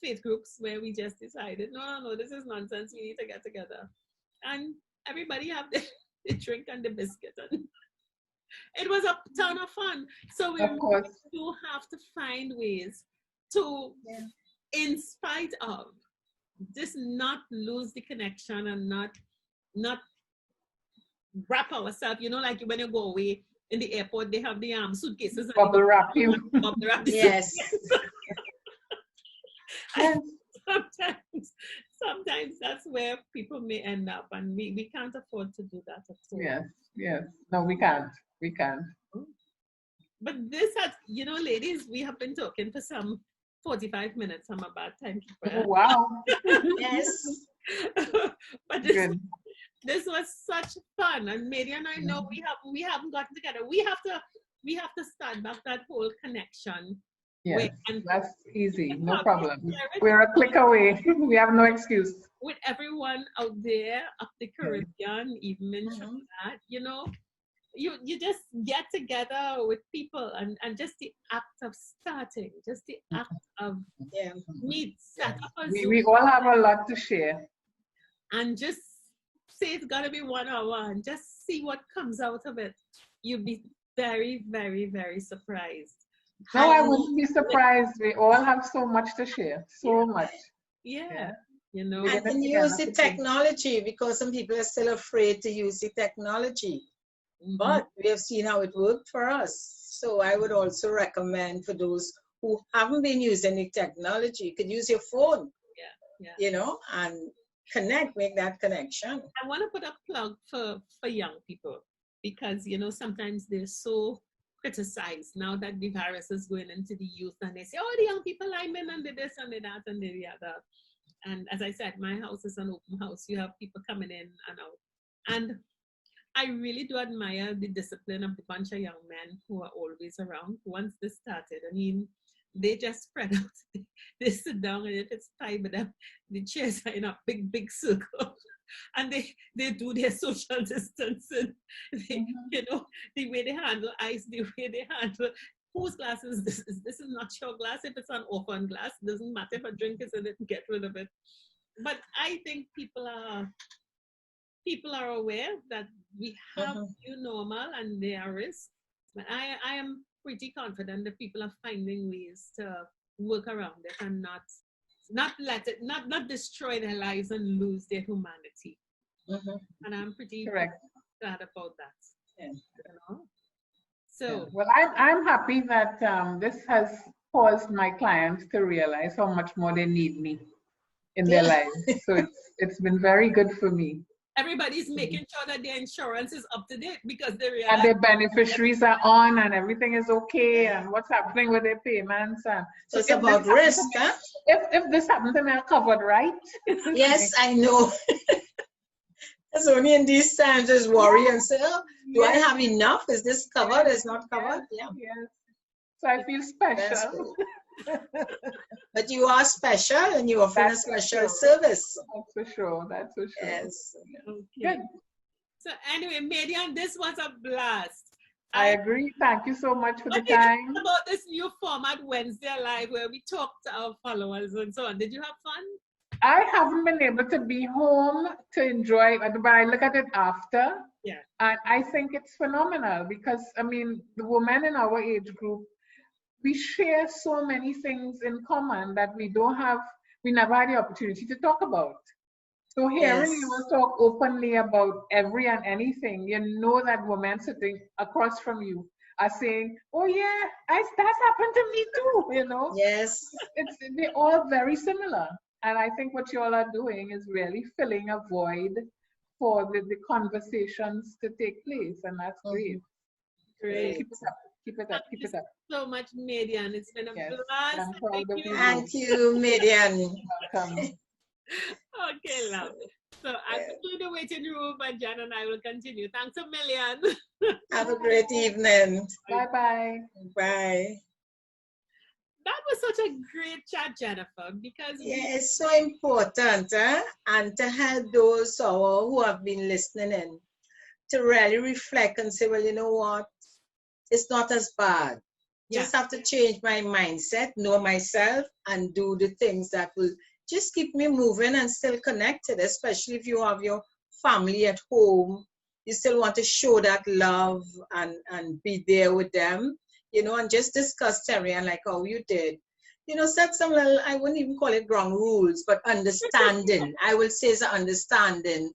faith groups where we just decided, no, this is nonsense. We need to get together, and everybody have the drink and the biscuit, and it was a ton of fun. So we really do have to find ways to. In spite of just not lose the connection and not wrap ourselves, you know, like when you go away in the airport, they have the suitcases. And Bubble wrap you. Bubble wrap the Yes. Yes. Sometimes that's where people may end up, and we can't afford to do that at all. Yes, yes. No, we can't. We can't. But this has, you know, ladies, we have been talking for some 45 minutes. I'm a bad timekeeper. Oh, wow. Yes. But Good. this was such fun, and Madienne, I know we haven't gotten together. We have to start back that whole connection. Yes, And that's easy. No problem. We're a click away. We have no excuse. with everyone out there up the Caribbean, even in Trinidad, you know, you just get together with people, and just the act of starting, just the act of set up a Zoom We all have a lot to share. and just say it's gotta be 1 hour and just see what comes out of it. You'll be very, very, very surprised. No, I wouldn't be surprised. We all have so much to share. So much. Yeah. You know, And can use the technology, because some people are still afraid to use the technology. But we have seen how it worked for us. So I would also recommend for those who haven't been using the technology, you could use your phone, you know, and make that connection. I want to put a plug for young people, because, you know, sometimes they're so criticized now that the virus is going into the youth, and they say, oh, the young people I'm in and the this and the that and the other. And as I said, my house is an open house. You have people coming in and out. And I really do admire the discipline of the bunch of young men who are always around. Once this started, I mean, they just spread out. They sit down, and if it's 5 of them, the chairs are in a big, big circle. And they do their social distancing. You know, the way they handle ice, the way they handle whose glass is this? This is not your glass. If it's an orphan glass, it doesn't matter if a drink is in it, get rid of it. But I think people are aware that we have new normal and there are risks. But I am pretty confident that people are finding ways to work around it and not destroy their lives and lose their humanity. And I'm pretty glad about that. Yeah. You know? So well, I'm happy that this has caused my clients to realize how much more they need me in their lives. So it's been very good for me. Everybody's making sure that their insurance is up to date, because they realize and their beneficiaries are on and everything is okay, and what's happening with their payments. And so it's about risk, huh? If this happened to me, I'm covered, right? Yes, I know. It's only in these times there's worry and say, oh, do I have enough? Is this covered? Is not covered? Yeah. Yes. So I feel special. But you are special, and you offer a special service. That's for sure. That's for sure. Yes. Okay. Good. So anyway, Madienne, this was a blast. I agree. Thank you so much for the time. About this new format, Wednesday Live, where we talk to our followers and so on. Did you have fun? I haven't been able to be home to enjoy it, but I look at it after. Yeah. And I think it's phenomenal because, I mean, the women in our age group, we share so many things in common that we never had the opportunity to talk about. So hearing you talk openly about every and anything, you know that women sitting across from you are saying, oh yeah, that's happened to me too, you know? Yes. They're all very similar. And I think what you all are doing is really filling a void for the conversations to take place. And that's great. Great. Keep it up. Keep it up. Keep it up. So much, Madienne. It's been a blast. Thank you, Madienne. Welcome. Okay, love. So I'll conclude the waiting room, and Jan and I will continue. Thanks a million. Have a great evening. Bye-bye. Bye. That was such a great chat, Jennifer, because it's so important, and to help those who have been listening in to really reflect and say, well, you know what, it's not as bad. Just have to change my mindset, know myself, and do the things that will just keep me moving and still connected, especially if you have your family at home. You still want to show that love and be there with them. You know, and just discuss, Terri-Ann, like how you did. You know, set some little, I wouldn't even call it ground rules, but understanding. I will say it's an understanding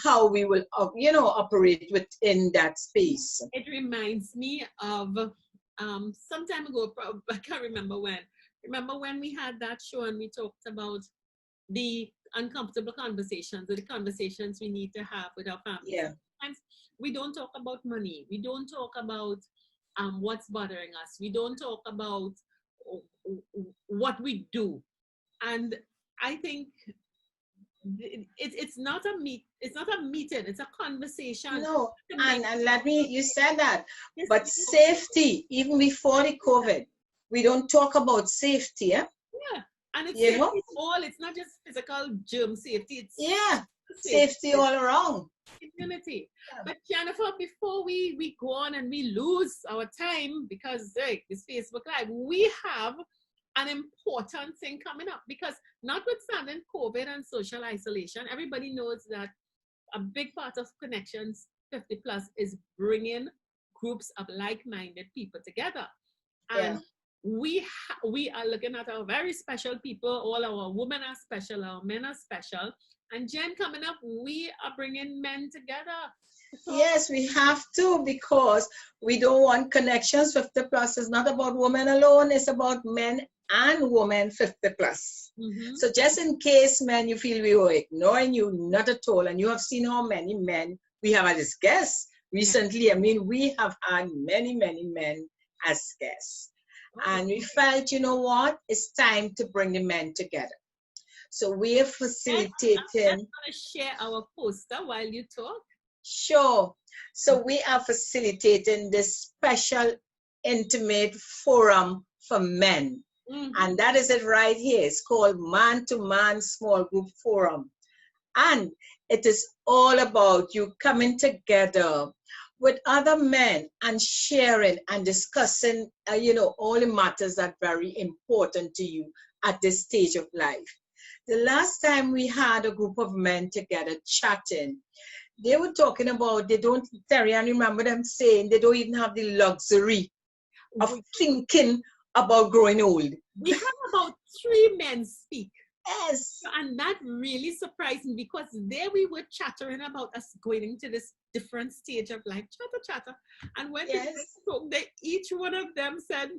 how we will, operate within that space. It reminds me of some time ago, I can't remember when. Remember when we had that show and we talked about the uncomfortable conversations, or the conversations we need to have with our families. Yeah. Sometimes we don't talk about money. We don't talk about what's bothering us. We don't talk about what we do. And I think it's not a meeting, it's a conversation. No, and let me, you said that, but safety, even before the COVID, we don't talk about safety, yeah. And it's it's not just physical germ safety, it's safety all around. Community. Yeah. But Jennifer, before we go on and we lose our time, because it's Facebook Live, we have an important thing coming up, because notwithstanding COVID and social isolation, everybody knows that a big part of Conec-Tions 50 Plus is bringing groups of like-minded people together. And we are looking at our very special people. All our women are special, our men are special. And Jen, coming up, we are bringing men together. Yes, we have to, because we don't want Conec-Tions 50 Plus. It's not about women alone, it's about men and women 50 plus. Mm-hmm. So just in case, men, you feel we were ignoring you, not at all, and you have seen how many men we have as guests recently. I mean, we have had many, many men as guests. And we felt, you know what, it's time to bring the men together. So we are facilitating. I'm going to share our poster while you talk. Sure. So we are facilitating this special intimate forum for men. Mm-hmm. And that is it right here. It's called Man to Man Small Group Forum. And it is all about you coming together with other men and sharing and discussing, all the matters that are very important to you at this stage of life. The last time we had a group of men together chatting, they were talking about, Terri-Ann, remember them saying they don't even have the luxury of thinking about growing old. We had about 3 men speak. Yes. And that really surprised me, because there we were chattering about us going into this different stage of life, chatter. And when we spoke, each one of them said,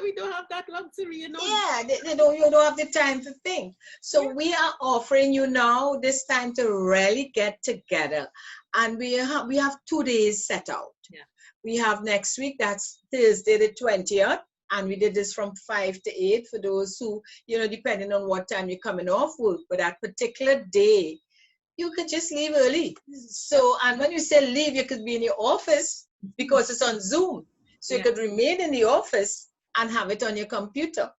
we don't have that luxury, Yeah, you don't have the time to think. So we are offering you now this time to really get together. And we have 2 days set out. Yeah. We have next week, that's Thursday the 20th. And we did this from 5 to 8 for those who, depending on what time you're coming off work. But that particular day, you could just leave early. So, and when you say leave, you could be in your office because it's on Zoom. So you could remain in the office and have it on your computer.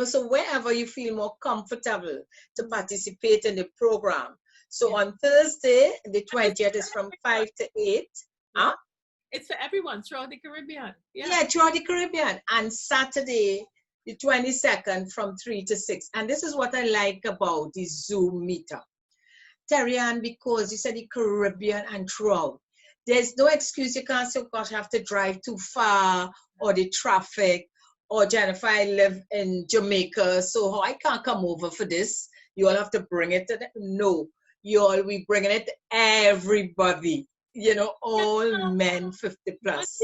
So wherever you feel more comfortable to participate in the program. So on Thursday, the 20th is from 5 to 8. Huh? It's for everyone throughout the Caribbean. Yeah, throughout the Caribbean. And Saturday, the 22nd, from 3 to 6. And this is what I like about the Zoom meetup. Terri-Ann, because you said the Caribbean and throughout, there's no excuse. You can't say, gosh, I have to drive too far, or the traffic, or Jennifer, I live in Jamaica, so I can't come over for this. You all have to bring it to them. No, we bringing it to everybody. All men 50 plus.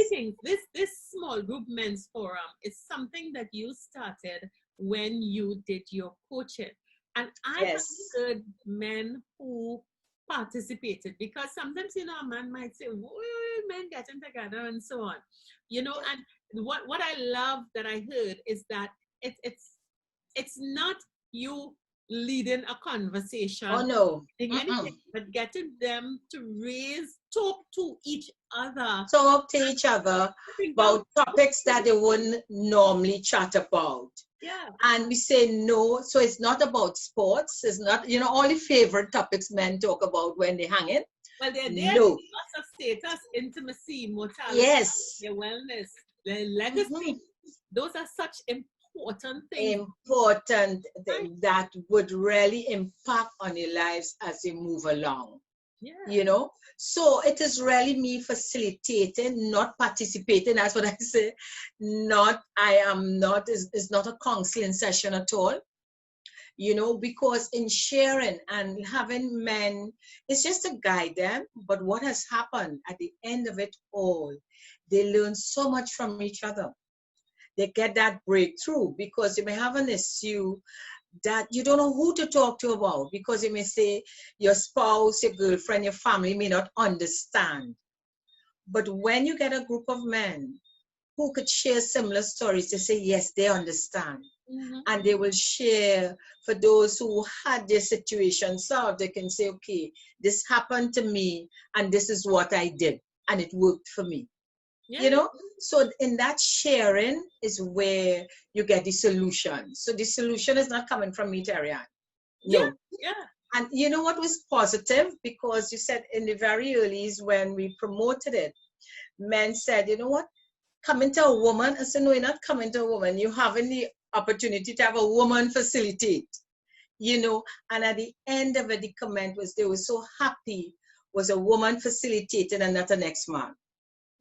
This small group men's forum is something that you started when you did your coaching. And I have heard men who participated, because sometimes, a man might say, men getting together and so on. And what I love that I heard is that it's not you leading a conversation. Oh, no. Anything, but getting them to talk to each other. Talk to each other about topics that they wouldn't normally chat about. Yeah. And we say no. So it's not about sports. It's not, all the favorite topics men talk about when they hang in. Well, they're there to give us a status, intimacy, mortality, their wellness, their legacy. Those are such important things. Important things that would really impact on your lives as you move along. Yeah. So it is really me facilitating, not participating. That's what I say. It's not a counseling session at all. you know, because in sharing and having men, it's just to guide them. But what has happened at the end of it all, they learn so much from each other. They get that breakthrough, because you may have an issue that you don't know who to talk to about, because you may say your spouse, your girlfriend, your family may not understand. But when you get a group of men who could share similar stories, they say, yes, they understand. And they will share. For those who had their situation solved, they can say, okay, this happened to me and this is what I did and it worked for me. You know, so in that sharing is where you get the solution. So the solution is not coming from me, Terri-Ann. No. And you know what was positive? Because you said in the very earlies when we promoted it, men said, you know what, coming to a woman. I said, no, you're not coming to a woman. You're having the opportunity to have a woman facilitate, you know. And at the end of it, the comment was they were so happy was a woman facilitating and not an ex-man.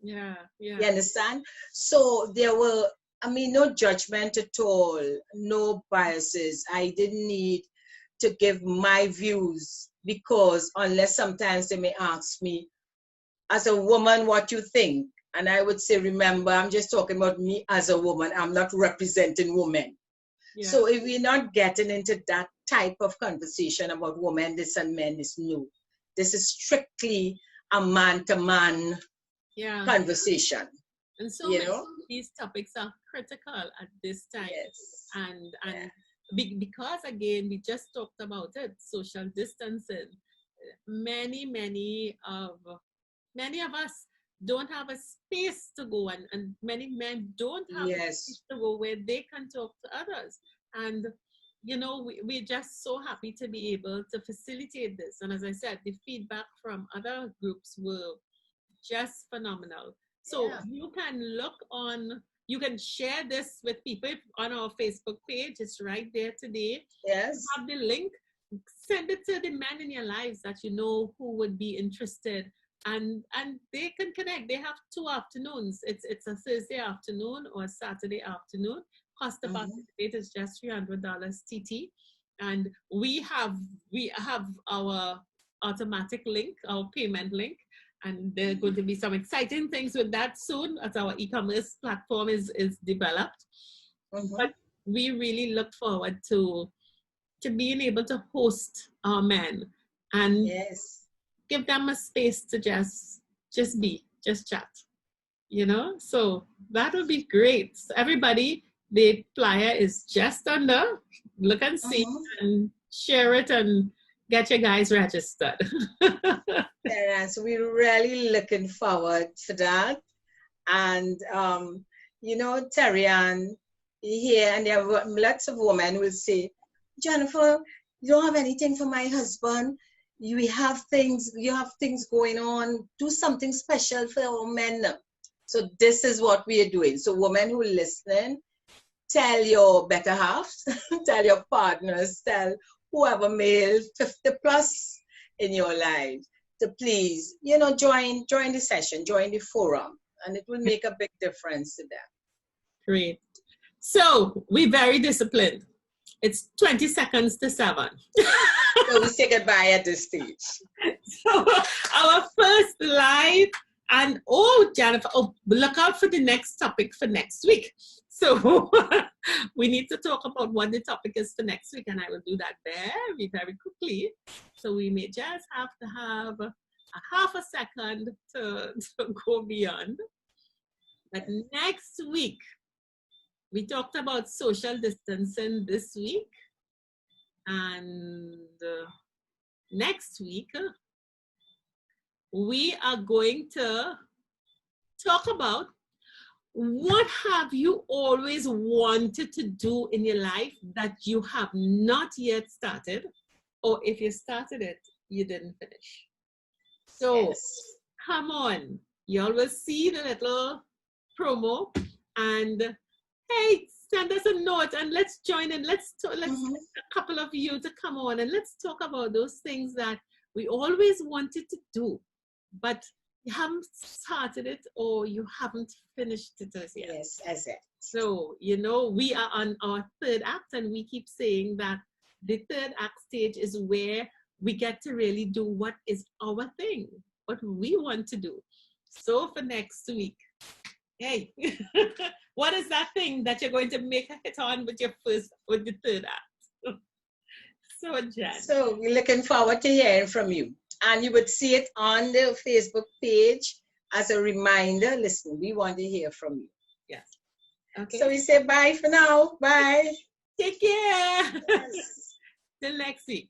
You understand? So there were, I mean, no judgment at all, no biases. I didn't need to give my views, because unless sometimes they may ask me, as a woman, what you think? And I would say, remember, I'm just talking about me as a woman. I'm not representing women. So if we're not getting into that type of conversation about women this and men this, no. This is strictly a man-to-man conversation. And so you know, these topics are critical at this time. And because, again, we just talked about it, social distancing. Many of us don't have a space to go, and many men don't have a space to go where they can talk to others. And you know, we're just so happy to be able to facilitate this. And as I said, the feedback from other groups were just phenomenal. So you can look on, you can share this with people on our Facebook page. It's right there today. You have the link. Send it to the men in your lives that you know who would be interested, and they can connect. They have 2 afternoons. It's a Thursday afternoon or a Saturday afternoon. Cost to participate is just $300 TT, and we have our automatic link, our payment link, and there are going to be some exciting things with that soon as our e-commerce platform is developed. But we really look forward to being able to host our men and give them a space to just be, just chat, you know. So that would be great. So everybody, the flyer is just under. Look and see and share it and get your guys registered. So we're really looking forward to that. And you know, Terri-Ann here, and there are lots of women will say, Jennifer, you don't have anything for my husband. You have things going on. Do something special for our men. So this is what we are doing. So women who are listening, tell your better halves, tell your partners, tell whoever male 50 plus in your life to please, you know, join the session, join the forum, and it will make a big difference to them. Great. So we're very disciplined. It's 20 seconds to 7. So we say goodbye at this stage. So our first live, and Jennifer, look out for the next topic for next week. So we need to talk about what the topic is for next week, and I will do that very, very quickly. So we may just have to have a half a second to go beyond. But next week, we talked about social distancing this week, and next week, we are going to talk about what have you always wanted to do in your life that you have not yet started, or if you started it, you didn't finish. So come on, y'all will see the little promo, and hey, send us a note and let's join in. Let's get a couple of you to come on and let's talk about those things that we always wanted to do, but you haven't started it or you haven't finished it as yet. Yes, as it. So, you know, we are on our 3rd act, and we keep saying that The third act stage is where we get to really do what is our thing, what we want to do. So for next week, hey, what is that thing that you're going to make a hit on with the third act? So, Jen. So we're looking forward to hearing from you. And you would see it on the Facebook page as a reminder. Listen, we want to hear from you. Yes. Okay. So we say bye for now. Bye. Take care. Yes. Till next week.